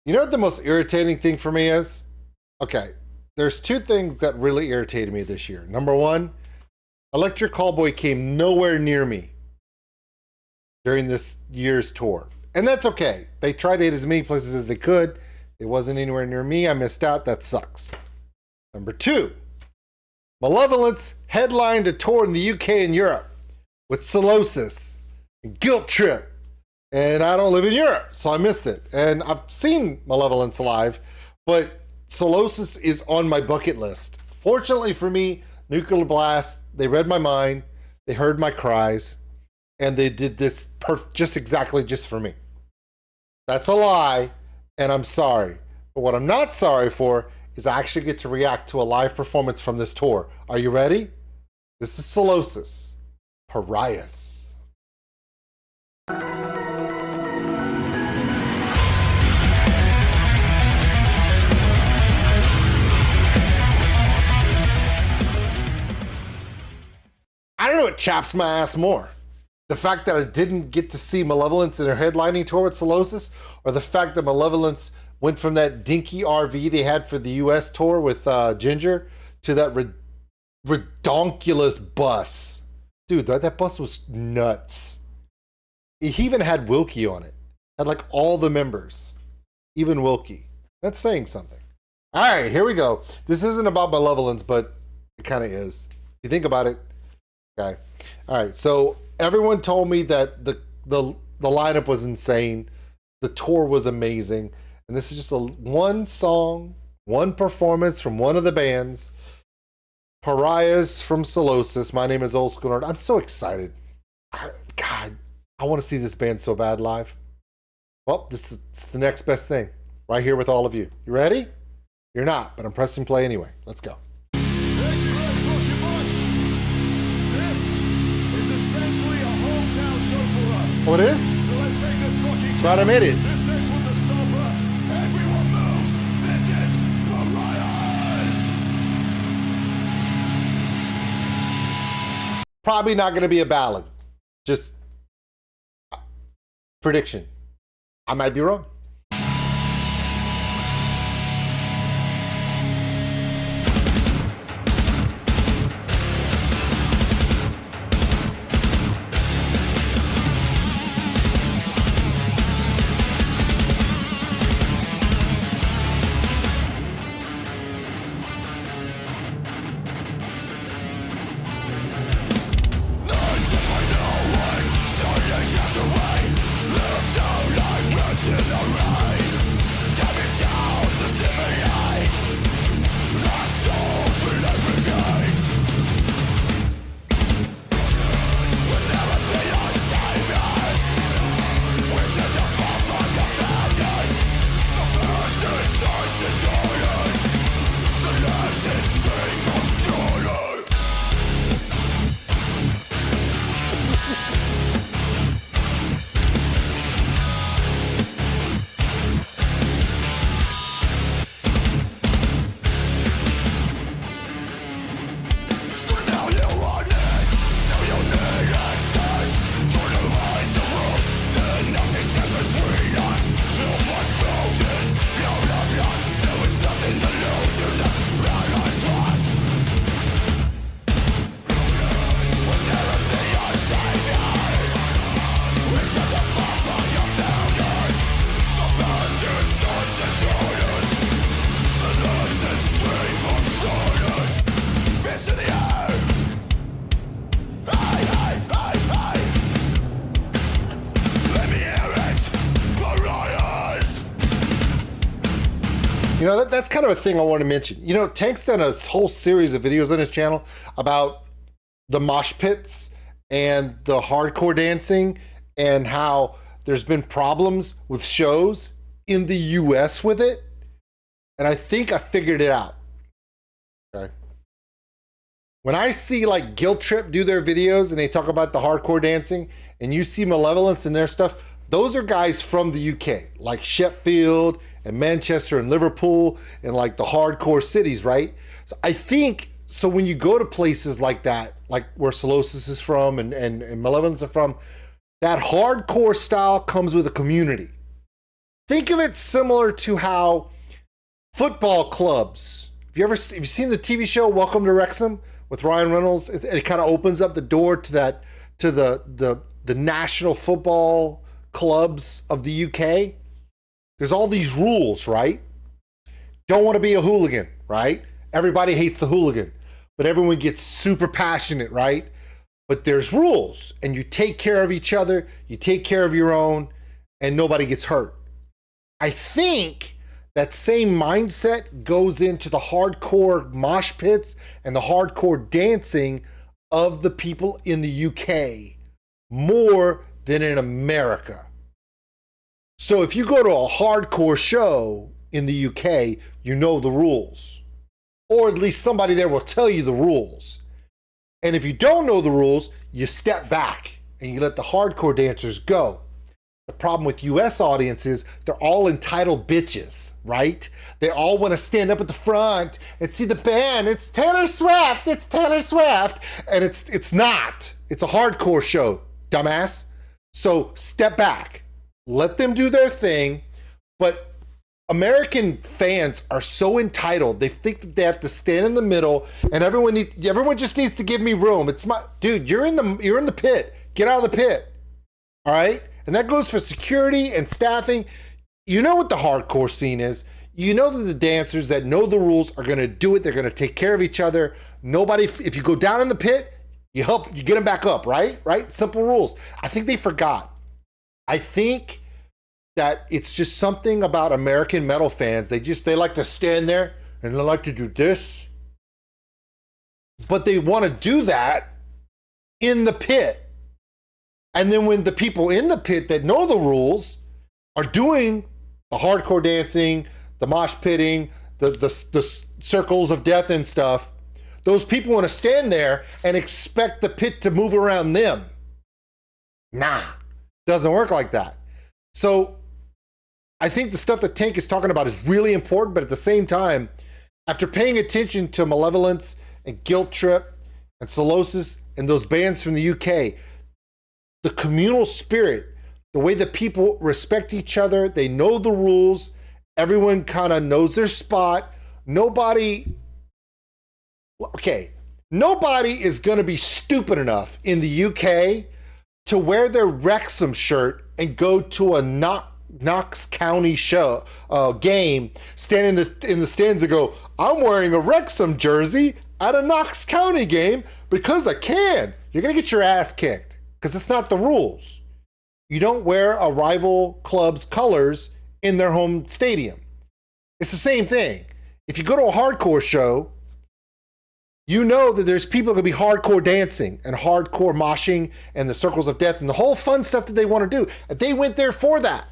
You know what the most irritating thing for me is? Okay, there's two things that really irritated me this year. Number one, Electric Callboy came nowhere near me during this year's tour. And that's okay. They tried to hit as many places as they could. It wasn't anywhere near me. I missed out. That sucks. Number two, Malevolence headlined a tour in the UK and Europe with Sylosis and Guilt Trip. And I don't live in Europe, so I missed it. And I've seen Malevolence live, but Solosis is on my bucket list. Fortunately for me, Nuclear Blast, they read my mind, they heard my cries, and they did this just for me. That's a lie, and I'm sorry. But what I'm not sorry for is I actually get to react to a live performance from this tour. Are you ready? This is Sylosis, Pariahs. I don't know what chaps my ass more. The fact that I didn't get to see Malevolence in their headlining tour with Sylosis, or the fact that Malevolence went from that dinky RV they had for the US tour with Ginger to that redonkulous bus. Dude, that bus was nuts. He even had Wilkie on it. Had like all the members, even Wilkie. That's saying something. All right, here we go. This isn't about Malevolence, but it kind of is. If you think about it. Okay. All right. So everyone told me that the lineup was insane. The tour was amazing. And this is just one song, one performance from one of the bands. Pariahs from Sylosis. My name is OldSkuleNerd. I'm so excited. God, I want to see this band so bad live. Well, this is the next best thing. Right here with all of you. You ready? You're not, but I'm pressing play anyway. Let's go. Oh, it is? So let's make this fucking glad I made it. This next one's a stomper. Everyone moves. This is Pariahs. Probably not going to be a ballad. Just prediction. I might be wrong. You know, that's kind of a thing I want to mention. You know, Tank's done a whole series of videos on his channel about the mosh pits and the hardcore dancing and how there's been problems with shows in the US with it. And I think I figured it out. Okay. When I see like Guilt Trip do their videos and they talk about the hardcore dancing and you see Malevolence and their stuff, those are guys from the UK, like Sheffield and Manchester and Liverpool and like the hardcore cities, right? So I think, so when you go to places like that, like where Solosis is from and Malevolence are from, that hardcore style comes with a community. Think of it similar to how football clubs. Have you seen the TV show Welcome to Wrexham with Ryan Reynolds? It kind of opens up the door to the national football clubs of the UK. There's all these rules, right? Don't want to be a hooligan, right? Everybody hates the hooligan, but everyone gets super passionate, right? But there's rules, and you take care of each other, you take care of your own, and nobody gets hurt. I think that same mindset goes into the hardcore mosh pits and the hardcore dancing of the people in the UK more than in America. So if you go to a hardcore show in the UK, you know the rules. Or at least somebody there will tell you the rules. And if you don't know the rules, you step back and you let the hardcore dancers go. The problem with US audiences, they're all entitled bitches, right? They all want to stand up at the front and see the band. It's Taylor Swift, it's Taylor Swift. And it's not. It's a hardcore show, dumbass. So step back, let them do their thing. But American fans are so entitled. They think that they have to stand in the middle, and everyone just needs to give me room. It's my dude. You're in the pit. Get out of the pit. All right, and that goes for security and staffing. You know what the hardcore scene is. You know that the dancers that know the rules are going to do it. They're going to take care of each other. Nobody. If you go down in the pit, you get them back up. Right. Simple rules. I think they forgot. I think that it's just something about American metal fans. They like to stand there and they like to do this. But they want to do that in the pit. And then when the people in the pit that know the rules are doing the hardcore dancing, the mosh pitting, the circles of death and stuff, those people want to stand there and expect the pit to move around them. Nah, doesn't work like that. So I think the stuff that Tank is talking about is really important, but at the same time, after paying attention to Malevolence and Guilt Trip and Sylosis and those bands from the UK, the communal spirit, the way that people respect each other, they know the rules, everyone kind of knows their spot. Nobody is going to be stupid enough in the UK to wear their Wrexham shirt and go to a Knox County show game, stand in the stands and go, I'm wearing a Wrexham jersey at a Knox County game because I can. You're going to get your ass kicked because it's not the rules. You don't wear a rival club's colors in their home stadium. It's the same thing. If you go to a hardcore show, you know that there's people going to be hardcore dancing and hardcore moshing and the circles of death and the whole fun stuff that they want to do. They went there for that.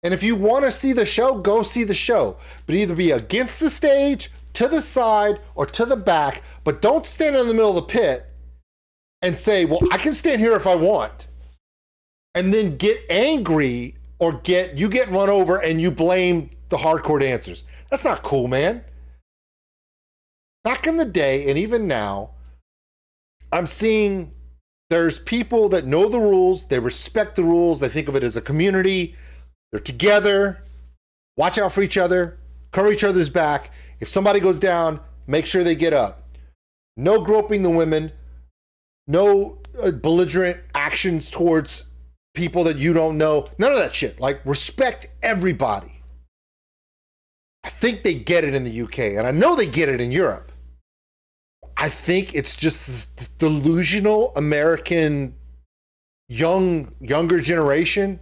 And if you want to see the show, go see the show. But either be against the stage, to the side, or to the back. But don't stand in the middle of the pit and say, well, I can stand here if I want. And then get angry or you get run over and you blame the hardcore dancers. That's not cool, man. Back in the day, and even now, I'm seeing there's people that know the rules. They respect the rules. They think of it as a community. They're together, watch out for each other, cover each other's back. If somebody goes down, make sure they get up. No groping the women, no belligerent actions towards people that you don't know. None of that shit. Like, respect everybody. I think they get it in the UK, and I know they get it in Europe. I think it's just this delusional American younger generation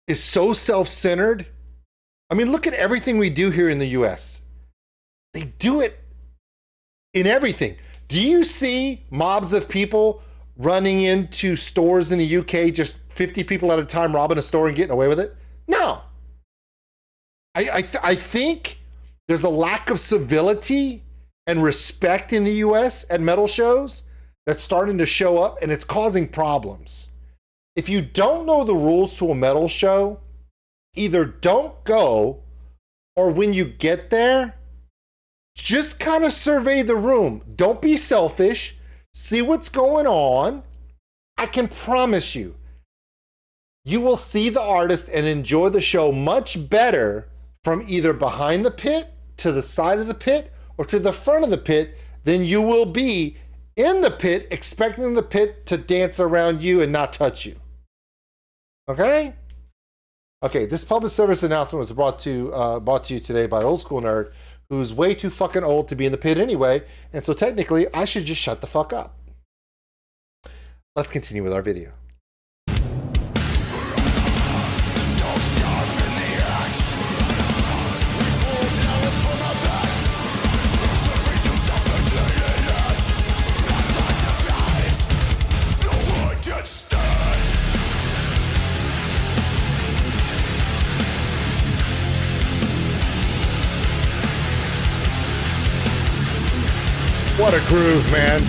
is so self-centered. I mean, look at everything we do here in the US. They do it in everything. Do you see mobs of people running into stores in the UK, just 50 people at a time robbing a store and getting away with it? No. I think there's a lack of civility and respect in the US at metal shows that's starting to show up, and it's causing problems. If you don't know the rules to a metal show, either don't go, or when you get there, just kind of survey the room. Don't be selfish. See what's going on. I can promise you, you will see the artist and enjoy the show much better from either behind the pit to the side of the pit or to the front of the pit than you will be in the pit expecting the pit to dance around you and not touch you. Okay? Okay, this public service announcement was brought to you today by OldSkuleNerd, who's way too fucking old to be in the pit anyway, and so technically I should just shut the fuck up. Let's continue with our video. What a groove, man.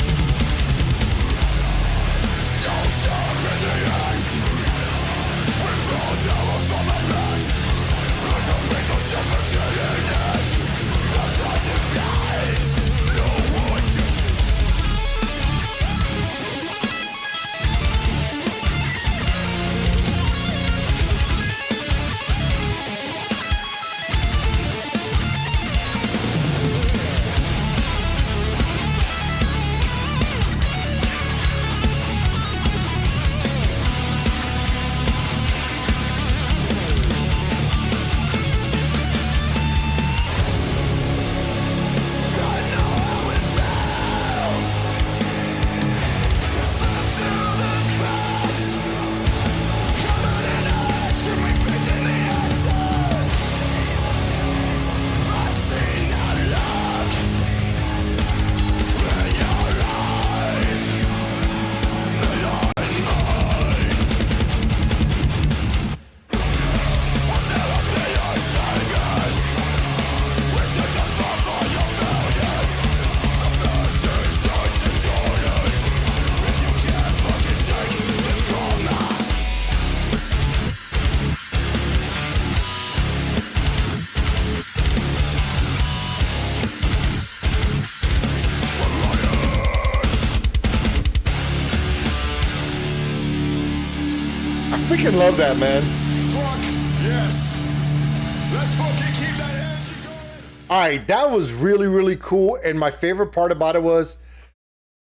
I freaking love that, man. Fuck yes. Let's fucking keep that energy going. All right, that was really, really cool. And my favorite part about it was,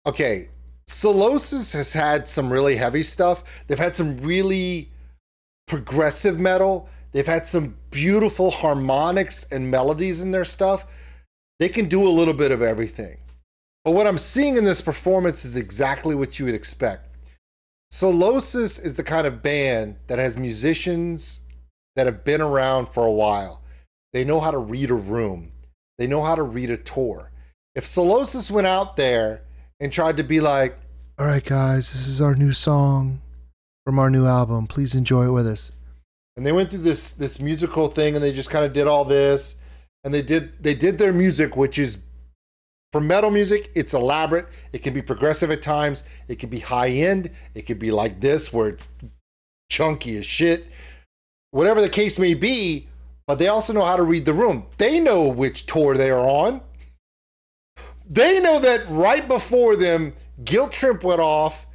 okay, Solosis has had some really heavy stuff. They've had some really progressive metal. They've had some beautiful harmonics and melodies in their stuff. They can do a little bit of everything. But what I'm seeing in this performance is exactly what you would expect. Solosis is the kind of band that has musicians that have been around for a while. They know how to read a room. They know how to read a tour. If Solosis went out there and tried to be like, all right, guys, this is our new song from our new album. Please enjoy it with us. And they went through this musical thing and they just kind of did all this. And they did their music, which is, for metal music, it's elaborate. It can be progressive at times. It can be high end. It could be like this, where it's chunky as shit. Whatever the case may be, but they also know how to read the room. They know which tour they are on. They know that right before them, Guilt Trip went off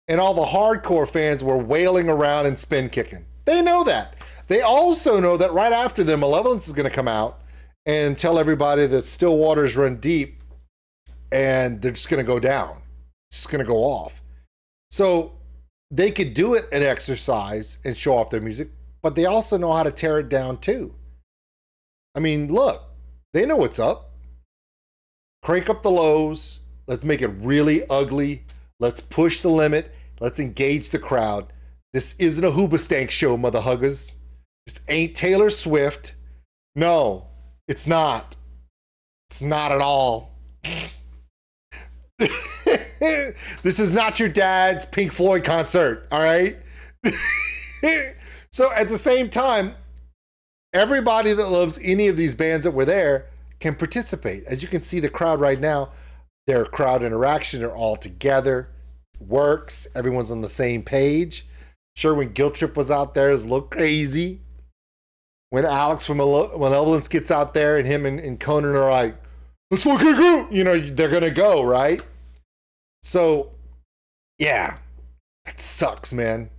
and all the hardcore fans were wailing around and spin kicking. They know that. They also know that right after them, Malevolence is going to come out and tell everybody that still waters run deep. And they're just going to go down. It's just going to go off. So they could do it an exercise and show off their music, but they also know how to tear it down too. I mean, look, they know what's up. Crank up the lows. Let's make it really ugly. Let's push the limit. Let's engage the crowd. This isn't a Hoobastank show, mother huggers. This ain't Taylor Swift. No, it's not. It's not at all. This is not your dad's Pink Floyd concert, all right? So at the same time, everybody that loves any of these bands that were there can participate. As you can see, the crowd right now, their crowd interaction, they're all together, works, everyone's on the same page. Sure, when Guilt Trip was out there, it was a little crazy. When Alex from Malevolence gets out there and him and Conan are like, let's fucking go, you know, they're gonna go, right? So, yeah, it sucks, man.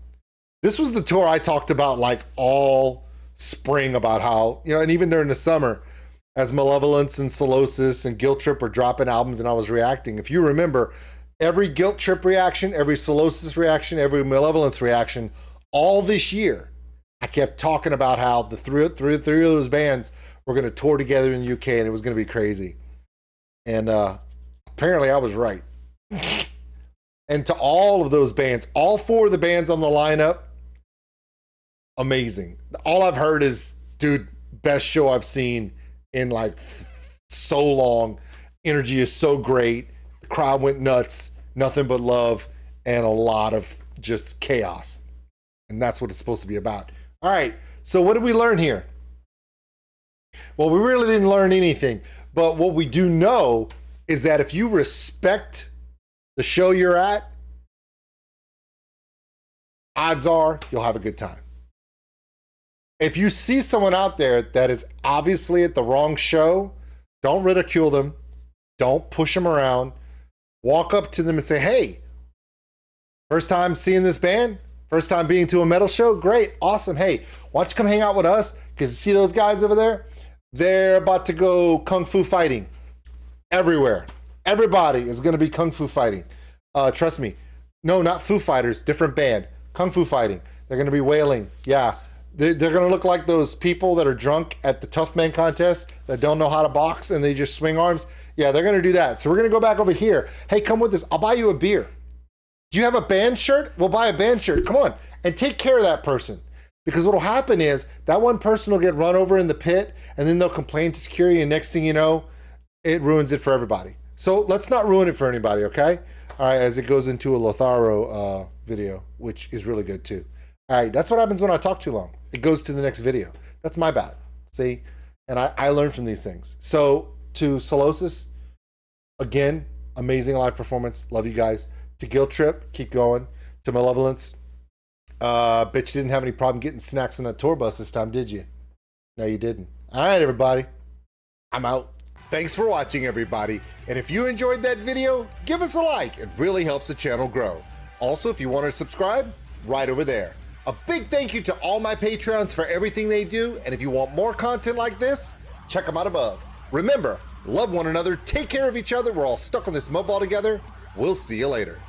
This was the tour I talked about like all spring about how, you know, and even during the summer, as Malevolence and Sylosis and Guilt Trip were dropping albums and I was reacting. If you remember, every Guilt Trip reaction, every Sylosis reaction, every Malevolence reaction, all this year, I kept talking about how the three of those bands were going to tour together in the UK and it was going to be crazy. And apparently I was right. And to all of those bands, all 4 of the bands on the lineup, amazing. All I've heard is, dude, best show I've seen in like so long. Energy is so great. The crowd went nuts. Nothing but love and a lot of just chaos. And that's what it's supposed to be about. All right, so what did we learn here? Well, we really didn't learn anything. But what we do know is that if you respect the show you're at, odds are you'll have a good time. If you see someone out there that is obviously at the wrong show, don't ridicule them. Don't push them around. Walk up to them and say, hey, first time seeing this band? First time being to a metal show? Great, awesome. Hey, why don't you come hang out with us? Because you see those guys over there? They're about to go kung fu fighting everywhere. Everybody is going to be kung fu fighting. Trust me. No, not Foo Fighters, different band. Kung fu fighting. They're going to be wailing. Yeah. They're going to look like those people that are drunk at the Tough Man contest that don't know how to box and they just swing arms. Yeah, they're going to do that. So we're going to go back over here. Hey, come with us. I'll buy you a beer. Do you have a band shirt? We'll buy a band shirt. Come on. And take care of that person. Because what will happen is that one person will get run over in the pit and then they'll complain to security. And next thing you know, it ruins it for everybody. So let's not ruin it for anybody, okay? All right, as it goes into a Lotharo video, which is really good too. All right, that's what happens when I talk too long. It goes to the next video. That's my bad, see? And I learned from these things. So to Solosis, again, amazing live performance. Love you guys. To Guilt Trip, keep going. To Malevolence, bet you didn't have any problem getting snacks on that tour bus this time, did you? No, you didn't. All right, everybody. I'm out. Thanks for watching, everybody. And if you enjoyed that video, give us a like. It really helps the channel grow. Also, if you want to subscribe, right over there. A big thank you to all my Patreons for everything they do. And if you want more content like this, check them out above. Remember, love one another, take care of each other. We're all stuck on this mud ball together. We'll see you later.